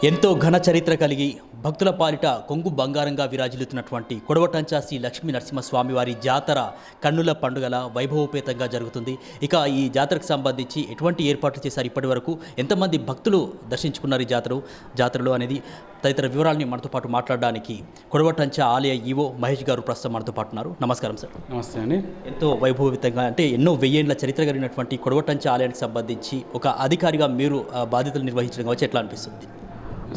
ఎంతో ఘన చరిత్ర కలిగి భక్తుల పాలిట కొంగు బంగారంగా విరాజిల్లుతున్నటువంటి కొడవటంచా శ్రీ లక్ష్మీ నరసింహస్వామి వారి జాతర కన్నుల పండుగల వైభవోపేతంగా జరుగుతుంది. ఇక ఈ జాతరకు సంబంధించి ఎటువంటి ఏర్పాట్లు చేశారు, ఇప్పటి వరకు ఎంతమంది భక్తులు దర్శించుకున్నారు ఈ జాతరలో అనేది తదితర వివరాలని మనతో పాటు మాట్లాడడానికి కొడవటంచా ఆలయ ఈవో మహేష్ గారు ప్రస్తుతం మనతో పాటు ఉన్నారు. నమస్కారం సార్. నమస్తే అండి. ఎంతో వైభవోపేతంగా అంటే ఎన్నో వెయ్యేండ్ల చరిత్ర కలిగినటువంటి కొడవటంచా ఆలయానికి సంబంధించి ఒక అధికారిగా మీరు బాధ్యతలు నిర్వహించడం కావచ్చు, ఎట్లా అనిపిస్తుంది?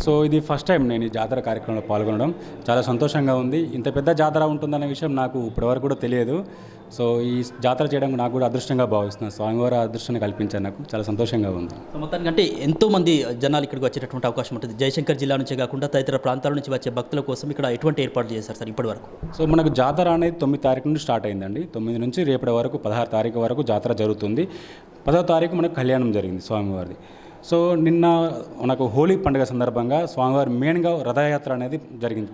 సో ఇది ఫస్ట్ టైం నేను ఈ జాతర కార్యక్రమంలో పాల్గొనడం చాలా సంతోషంగా ఉంది. ఇంత పెద్ద జాతర ఉంటుందనే విషయం నాకు ఇప్పటివరకు కూడా తెలియదు. సో ఈ జాతర చేయడం నాకు కూడా అదృష్టంగా భావిస్తున్నాను. స్వామివారి అదృష్టాన్ని కల్పించారు, నాకు చాలా సంతోషంగా ఉంది. మొత్తానికి అంటే ఎంతోమంది జనాలు ఇక్కడికి వచ్చేటటువంటి అవకాశం ఉంటుంది. జయశంకర్ జిల్లా నుంచే కాకుండా తదితర ప్రాంతాల నుంచి వచ్చే భక్తుల కోసం ఇక్కడ ఎటువంటి ఏర్పాట్లు చేశారు సార్ ఇప్పటి వరకు? సో మనకు జాతర అనేది 9 తారీఖు నుండి స్టార్ట్ అయిందండి. 9 నుంచి రేపటి వరకు 16 తారీఖు వరకు జాతర జరుగుతుంది. 10వ తారీఖు మనకు కళ్యాణం జరిగింది స్వామివారిది. సో నిన్న మనకు హోలీ పండుగ సందర్భంగా స్వామివారి మెయిన్గా రథయాత్ర అనేది జరిగింది.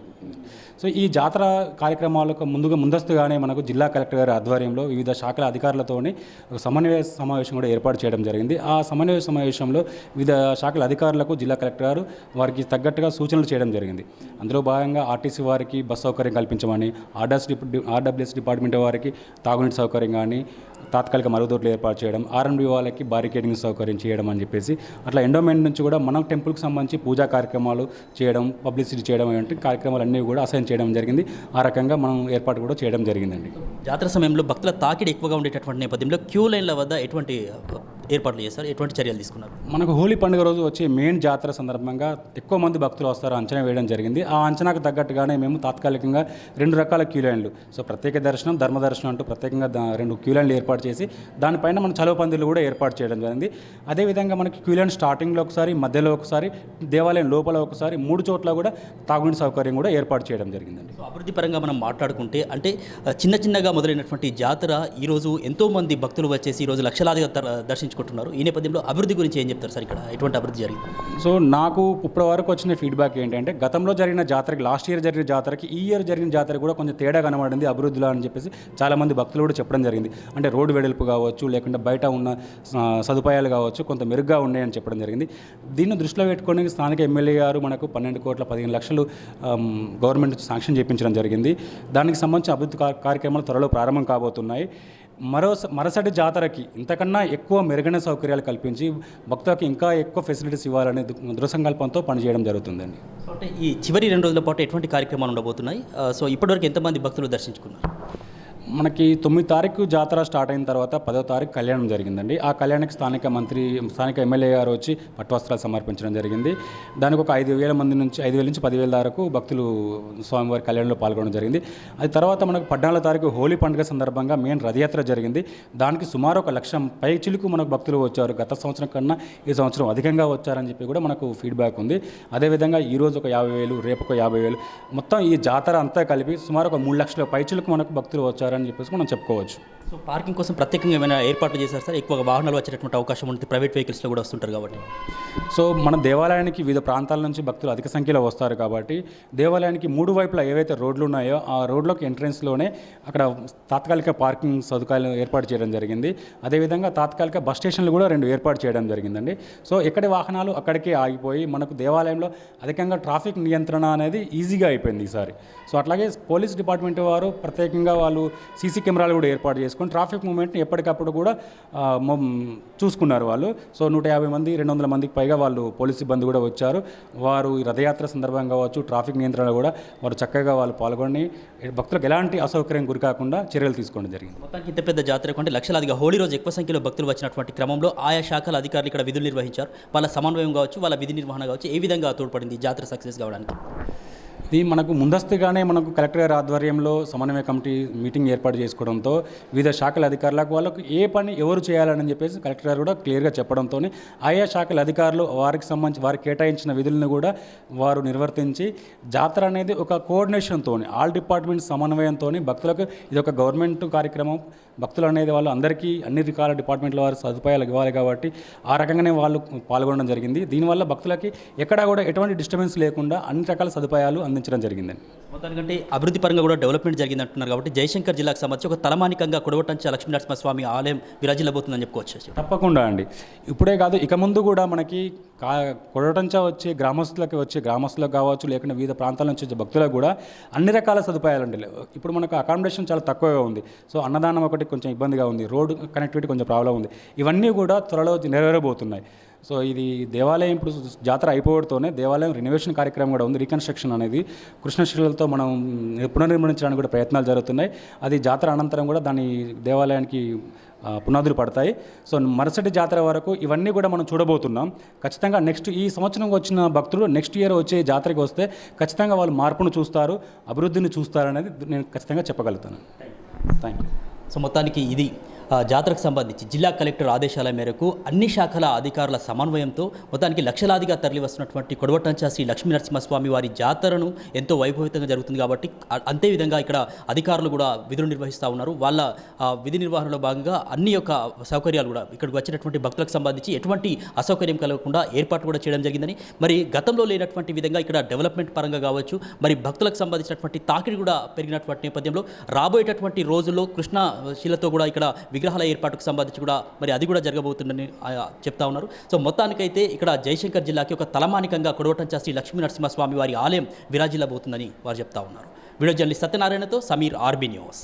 సో ఈ జాతర కార్యక్రమాలకు ముందస్తుగానే మనకు జిల్లా కలెక్టర్ గారి ఆధ్వర్యంలో వివిధ శాఖల అధికారులతోని ఒక సమన్వయ సమావేశం కూడా ఏర్పాటు చేయడం జరిగింది. ఆ సమన్వయ సమావేశంలో వివిధ శాఖల అధికారులకు జిల్లా కలెక్టర్ గారు వారికి తగ్గట్టుగా సూచనలు చేయడం జరిగింది. అందులో భాగంగా ఆర్టీసీ వారికి బస్ సౌకర్యం కల్పించమని, ఆర్డబ్ల్యూఎస్ డిపార్ట్మెంట్ వారికి తాగునీటి సౌకర్యం కానీ తాత్కాలిక మరుగుదొడ్లు ఏర్పాటు చేయడం, ఆర్ఎండ్బి వాళ్ళకి బారికేడింగ్ సౌకర్యం చేయడం అని చెప్పేసి అట్లా ఎండోమెంట్ నుంచి కూడా మన టెంపుల్కి సంబంధించి పూజా కార్యక్రమాలు చేయడం, పబ్లిసిటీ చేయడం వంటి కార్యక్రమాలు అన్నీ కూడా అసైన్ చేయడం జరిగింది. ఆ రకంగా మనం ఏర్పాటు కూడా చేయడం జరిగిందండి. జాతర సమయంలో భక్తుల తాకిడి ఎక్కువగా ఉండేటటువంటి నేపథ్యంలో క్యూ లైన్ల వద్ద ఎటువంటి ఏర్పాట్లు చేస్తారు, ఎటువంటి చర్యలు తీసుకున్నారు? మనకు హోలీ పండుగ రోజు వచ్చే మెయిన్ జాతర సందర్భంగా ఎక్కువ మంది భక్తులు వస్తారు అంచనా వేయడం జరిగింది. ఆ అంచనాకు తగ్గట్టుగానే మేము తాత్కాలికంగా 2 రకాల క్యూ లైన్లు, సో ప్రత్యేక దర్శనం, ధర్మ దర్శనం అంటూ ప్రత్యేకంగా 2 క్యూ లైన్లు ఏర్పాటు చేసి దానిపైన మన చలువ పందిళ్ళు కూడా ఏర్పాటు చేయడం జరిగింది. అదేవిధంగా మనకి క్యూ లైన్ స్టార్టింగ్లో ఒకసారి, మధ్యలో ఒకసారి, దేవాలయం లోపల ఒకసారి 3 చోట్ల కూడా తాగునీటి సౌకర్యం కూడా ఏర్పాటు చేయడం జరిగిందండి. అభివృద్ధి పరంగా మనం మాట్లాడుకుంటే అంటే చిన్నగా మొదలైనటువంటి జాతర ఈరోజు ఎంతోమంది భక్తులు వచ్చేసి ఈరోజు లక్షలాదిగా దర్శించుకుంటున్నారు. ఈ నేపథ్యంలో అభివృద్ధి గురించి ఏం చెప్తారు సార్? ఇక్కడ ఎటువంటి అభివృద్ధి జరిగింది? సో నాకు ఇప్పటి వరకు వచ్చిన ఫీడ్బ్యాక్ ఏంటంటే గతంలో జరిగిన జాతరకి, లాస్ట్ ఇయర్ జరిగిన జాతరకి ఈ ఇయర్ జరిగిన జాతర కూడా కొంచెం తేడా కనబడింది అభివృద్ధిలో అని చెప్పేసి చాలామంది భక్తులు కూడా చెప్పడం జరిగింది. అంటే రోడ్డు వెడల్పు కావచ్చు, లేకుంటే బయట ఉన్న సదుపాయాలు కావచ్చు కొంత మెరుగ్గా ఉన్నాయని చెప్పడం జరిగింది. దీన్ని దృష్టిలో పెట్టుకొని స్థానిక ఎమ్మెల్యే గారు మనకు 12,15,00,000 గవర్నమెంట్ శాంక్షన్ చేయించడం జరిగింది. దానికి సంబంధించిన అభివృద్ధి కార్యక్రమాలు త్వరలో ప్రారంభం కాబోతున్నాయి. మరుసటి జాతరకి ఇంతకన్నా ఎక్కువ మెరుగైన సౌకర్యాలు కల్పించి భక్తులకు ఇంకా ఎక్కువ ఫెసిలిటీస్ ఇవ్వాలనే దృఢ సంకల్పంతో పనిచేయడం జరుగుతుందండి. అంటే ఈ చివరి 2 రోజుల పాటు ఎటువంటి కార్యక్రమాలు ఉండబోతున్నాయి? సో ఇప్పటివరకు ఎంతమంది భక్తులు దర్శించుకున్నారు? మనకి 9 తారీఖు జాతర స్టార్ట్ అయిన తర్వాత 10వ తారీఖు కళ్యాణం జరిగిందండి. ఆ కళ్యాణానికి స్థానిక ఎమ్మెల్యే గారు వచ్చి పట్టువస్త్రాలు సమర్పించడం జరిగింది. దానికి ఒక 5,000 నుంచి 10,000 వరకు భక్తులు స్వామివారి కళ్యాణంలో పాల్గొనడం జరిగింది. అది తర్వాత మనకు 14వ తారీఖు హోలీ పండుగ సందర్భంగా మెయిన్ రథయాత్ర జరిగింది. దానికి సుమారు 1,00,000 పైచిలుకు మనకు భక్తులు వచ్చారు. గత సంవత్సరం కన్నా ఈ సంవత్సరం అధికంగా వచ్చారని చెప్పి కూడా మనకు ఫీడ్బ్యాక్ ఉంది. అదేవిధంగా ఈరోజు ఒక 50,000, రేపు ఒక 50,000, మొత్తం ఈ జాతర అంతా కలిపి సుమారు ఒక 3,00,000 పైచిలుకు మనకు భక్తులు వచ్చారు అని చెప్పేసి మనం చెప్పుకోవచ్చు. సో పార్కింగ్ కోసం ప్రత్యేకంగా ఏమైనా ఏర్పాట్లు చేశారు సార్? ఎక్కువగా వాహనాలు వచ్చేటటువంటి అవకాశం ఉంటుంది, ప్రైవేట్ వెహికల్స్లో కూడా వస్తుంటారు కాబట్టి. సో మన దేవాలయానికి వివిధ ప్రాంతాల నుంచి భక్తులు అధిక సంఖ్యలో వస్తారు కాబట్టి దేవాలయానికి 3 వైపులా ఏవైతే రోడ్లు ఉన్నాయో ఆ రోడ్లోకి ఎంట్రెన్స్లోనే అక్కడ తాత్కాలిక పార్కింగ్ సదుపాయాలు ఏర్పాటు చేయడం జరిగింది. అదేవిధంగా తాత్కాలిక బస్ స్టేషన్లు కూడా 2 ఏర్పాటు చేయడం జరిగిందండి. సో ఎక్కడి వాహనాలు అక్కడికే ఆగిపోయి మనకు దేవాలయంలో అధికంగా ట్రాఫిక్ నియంత్రణ అనేది ఈజీగా అయిపోయింది ఈసారి. సో అట్లాగే పోలీస్ డిపార్ట్మెంట్ వారు ప్రత్యేకంగా వాళ్ళు సీసీ కెమెరాలు కూడా ఏర్పాటు చేసుకొని ట్రాఫిక్ మూవ్మెంట్ని ఎప్పటికప్పుడు కూడా చూసుకున్నారు వాళ్ళు. సో 150 మంది 200 మందికి పైగా వాళ్ళు పోలీస్ సిబ్బంది కూడా వచ్చారు. వారు ఈ రథయాత్ర సందర్భంగా కావచ్చు, ట్రాఫిక్ నియంత్రణ కూడా వారు చక్కగా వాళ్ళు పాల్గొని భక్తులకు ఎలాంటి అసౌకర్యం గురికాకుండా చర్యలు తీసుకోవడం జరిగింది. మొత్తానికి ఇంత పెద్ద జాతర అంటే లక్షలాదిగా హోలీ రోజు ఎక్కువ సంఖ్యలో భక్తులు వచ్చినటువంటి క్రమంలో ఆయా శాఖల అధికారులు ఇక్కడ విధులు నిర్వహించారు. వాళ్ళ సమన్వయం కావచ్చు, వాళ్ళ విధి నిర్వహణ కావచ్చు, ఏ విధంగా తోడ్పడింది జాతర సక్సెస్ కావడానికి? ఇది మనకు ముందస్తుగానే మనకు కలెక్టర్ గారి ఆధ్వర్యంలో సమన్వయ కమిటీ మీటింగ్ ఏర్పాటు చేసుకోవడంతో వివిధ శాఖల అధికారులకు వాళ్ళకు ఏ పని ఎవరు చేయాలని చెప్పేసి కలెక్టర్ గారు కూడా క్లియర్గా చెప్పడంతో ఆయా శాఖల అధికారులు వారికి సంబంధించి వారికి కేటాయించిన విధులను కూడా వారు నిర్వర్తించి జాతర అనేది ఒక కోఆర్డినేషన్తో, ఆల్ డిపార్ట్మెంట్ సమన్వయంతో భక్తులకు ఇది ఒక గవర్నమెంట్ కార్యక్రమం, భక్తులు అనేది వాళ్ళు అందరికీ అన్ని రకాల డిపార్ట్మెంట్ల వారు సదుపాయాలు ఇవ్వాలి కాబట్టి ఆ రకంగానే వాళ్ళు పాల్గొనడం జరిగింది. దీనివల్ల భక్తులకి ఎక్కడా కూడా ఎటువంటి డిస్టర్బెన్స్ లేకుండా అన్ని రకాల సదుపాయాలు అందించడం జరిగిందండి. మొత్తానికంటే అభివృద్ధి పరంగా కూడా డెవలప్మెంట్ జరిగింది అంటున్నారు కాబట్టి జయశంకర్ జిల్లాకు సంబంధించి ఒక తలమానికంగా కొడవటంచ లక్ష్మీనరసింహస్వామి ఆలయం విరాజిల్లబోతుందని చెప్పుకోవచ్చు. తప్పకుండా అండి. ఇప్పుడే కాదు, ఇక ముందు కూడా మనకి కొడవటంచ వచ్చే గ్రామస్తులకు కావచ్చు, లేకుంటే వివిధ ప్రాంతాల నుంచి వచ్చే భక్తులకు కూడా అన్ని రకాల సదుపాయాలు ఉంటాయి. ఇప్పుడు మనకు అకామిడేషన్ చాలా తక్కువగా ఉంది. సో అన్నదానం ఒకటి కొంచెం ఇబ్బందిగా ఉంది, రోడ్డు కనెక్టివిటీ కొంచెం ప్రాబ్లం ఉంది. ఇవన్నీ కూడా త్వరలో నెరవేరబోతున్నాయి. సో ఇది దేవాలయం ఇప్పుడు జాతర అయిపోవడంతోనే దేవాలయం రెనోవేషన్ కార్యక్రమం కూడా ఉంది. రీకన్స్ట్రక్షన్ అనేది కృష్ణశిలలతో మనం పునర్నిర్మించడానికి కూడా ప్రయత్నాలు జరుగుతున్నాయి. అది జాతర అనంతరం కూడా దాని దేవాలయానికి పునాదులు పడతాయి. సో మరుసటి జాతర వరకు ఇవన్నీ కూడా మనం చూడబోతున్నాం. ఖచ్చితంగా నెక్స్ట్ ఈ సంవత్సరం వచ్చిన భక్తులు నెక్స్ట్ ఇయర్ వచ్చే జాతరకి వస్తే ఖచ్చితంగా వాళ్ళు మార్పును చూస్తారు, అభివృద్ధిని చూస్తారు అనేది నేను ఖచ్చితంగా చెప్పగలుగుతాను. Thank you. సో మొత్తానికి ఇది జాతరకు సంబంధించి జిల్లా కలెక్టర్ ఆదేశాల మేరకు అన్ని శాఖల అధికారుల సమన్వయంతో మొత్తానికి లక్షలాదిగా తరలి వస్తున్నటువంటి కొడవటంచ శ్రీ లక్ష్మీనరసింహస్వామి వారి జాతరను ఎంతో వైభవితంగా జరుగుతుంది కాబట్టి అంతేవిధంగా ఇక్కడ అధికారులు కూడా విధులు నిర్వహిస్తూ ఉన్నారు. వాళ్ళ విధి నిర్వహణలో భాగంగా అన్ని యొక్క సౌకర్యాలు కూడా ఇక్కడికి వచ్చినటువంటి భక్తులకు సంబంధించి ఎటువంటి అసౌకర్యం కలగకుండా ఏర్పాటు కూడా చేయడం జరిగిందని, మరి గతంలో లేనటువంటి విధంగా ఇక్కడ డెవలప్మెంట్ పరంగా కావచ్చు, మరి భక్తులకు సంబంధించినటువంటి తాకిడి కూడా పెరిగినటువంటి నేపథ్యంలో రాబోయేటటువంటి రోజుల్లో కృష్ణశిలతో కూడా ఇక్కడ విగ్రహాల ఏర్పాటుకు సంబంధించి కూడా మరి అది కూడా జరగబోతుందని చెప్తా ఉన్నారు. సో మొత్తానికైతే ఇక్కడ జయశంకర్ జిల్లాకి ఒక తలమానికంగా కొడవటంచ శ్రీ లక్ష్మీనరసింహస్వామి వారి ఆలయం విరాజిల్లబోతుందని వారు చెప్తా ఉన్నారు. వీడియో జర్నలిస్ట్ సత్యనారాయణతో సమీర్, ఆర్బీ న్యూస్.